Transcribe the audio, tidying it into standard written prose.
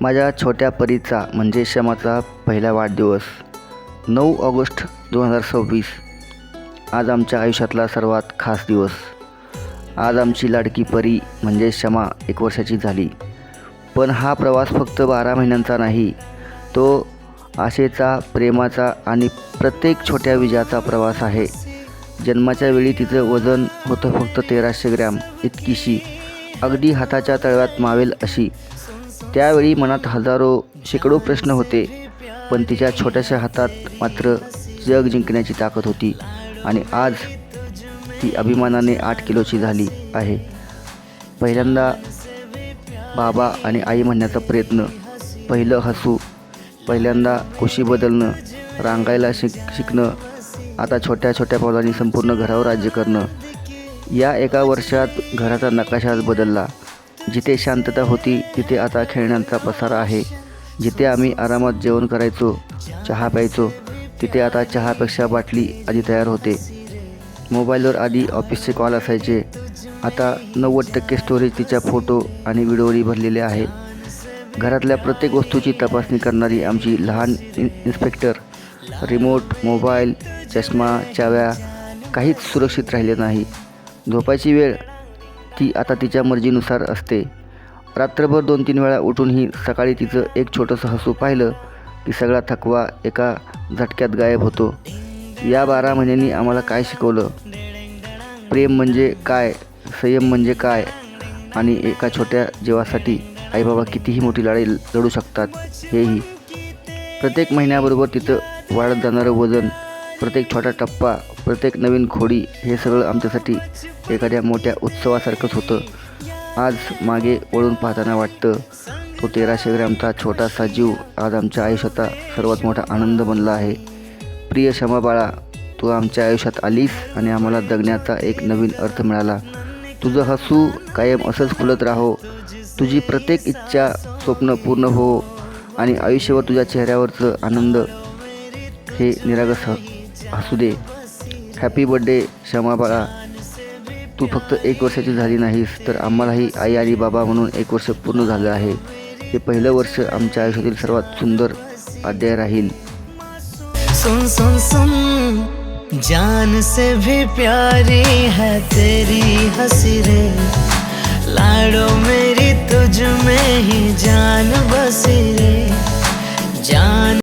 माझ्या छोट्या परीचा म्हणजे क्षमाचा पहिला वाढदिवस 9 ऑगस्ट 2026. आज आमच्या आयुष्यातला सर्वात खास दिवस. आज आमची लाडकी परी म्हणजे क्षमा 1 वर्षाची झाली. पण हा प्रवास फक्त 12 महिन्यांचा नाही, तो आशेचा, प्रेमाचा आणि प्रत्येक छोट्या विजयाचा प्रवास आहे. जन्माच्या वेळी तिचं वजन होतं फक्त 1300 ग्रॅम इतकीशी, अगदी हाताच्या तळव्यात मावेल अशी. त्यावेळी मनात हजारो शेकडो प्रश्न होते, पण तिच्या छोट्याशा हातात मात्र जग जिंकण्याची ताकद होती. आणि आज ती अभिमानाने 8 किलोची झाली आहे. पहिल्यांदा बाबा आणि आई म्हणण्याचा प्रयत्न, पहिलं हसू, पहिल्यांदा कुशी बदलणं, रांगायला शिकणं, आता छोट्या छोट्या पावलांनी संपूर्ण घरावर राज्य करणं. या एका वर्षात घराचा नकाशाच बदलला. जिथे शांतता होती तिथे आता खेळण्यांचा पसारा आहे. जिथे आम्ही आरामात जेवण करायचो, चहा प्यायचो, तिथे आता चहापेक्षा बाटली आधी तयार होते. मोबाईलवर आधी ऑफिसचे कॉल असायचे, आता 90% स्टोरेज तिच्या फोटो आणि व्हिडिओनी भरलेले आहे. घरातल्या प्रत्येक वस्तूची तपासणी करणारी आमची लहान इन्स्पेक्टर. रिमोट, मोबाईल, चष्मा, चाव्या काहीच सुरक्षित राहिले नाही. झोपायची वेळ ती आता तिच्या मर्जीनुसार असते. रात्रभर 2-3 वेळा उठूनही सकाळी तिचं एक छोटंसं हसू पाहिलं की सगळा थकवा एका झटक्यात गायब होतो. या 12 महिन्यांनी आम्हाला काय शिकवलं? प्रेम म्हणजे काय, संयम म्हणजे काय, आणि एका छोट्या जीवासाठी आईबाबा कितीही मोठी लढाई लढू शकतात हेही. प्रत्येक महिन्याबरोबर तिथं वाढत जाणारं वजन, प्रत्येक छोटा टप्पा, प्रत्येक नवीन खोडी, हे सगळं आमच्यासाठी एखाद्या मोठ्या उत्सवासारखंच होतं. आज मागे वळून पाहताना वाटतं, तो 1300 ग्रॅमचा छोटासा जीव आज आमच्या आयुष्याचा सर्वात मोठा आनंद बनला आहे. प्रिय क्षमा बाळा, तू आमच्या आयुष्यात आलीस आणि आम्हाला जगण्याचा एक नवीन अर्थ मिळाला. तुझं हसू कायम असंच फुलत राहो, तुझी प्रत्येक इच्छा, स्वप्न पूर्ण हो, आणि आयुष्यभर तुझ्या चेहऱ्यावरचं आनंद हे निरागस हसू दे. हॅपी बर्थडे क्षमा बाळा. तू फक्त 1 वर्षाची झाली नाहीस, तर आम्हालाही आई आणि बाबा म्हणून 1 वर्ष पूर्ण झालं आहे. हे पहिलं वर्ष आमच्या आयुष्यातील सर्वात सुंदर अध्याय राहील. सुन सुन सुन, जान से भी प्यारी है तेरी हंसी रे, लाडो मेरी तुझ में ही जान बसी रे, जान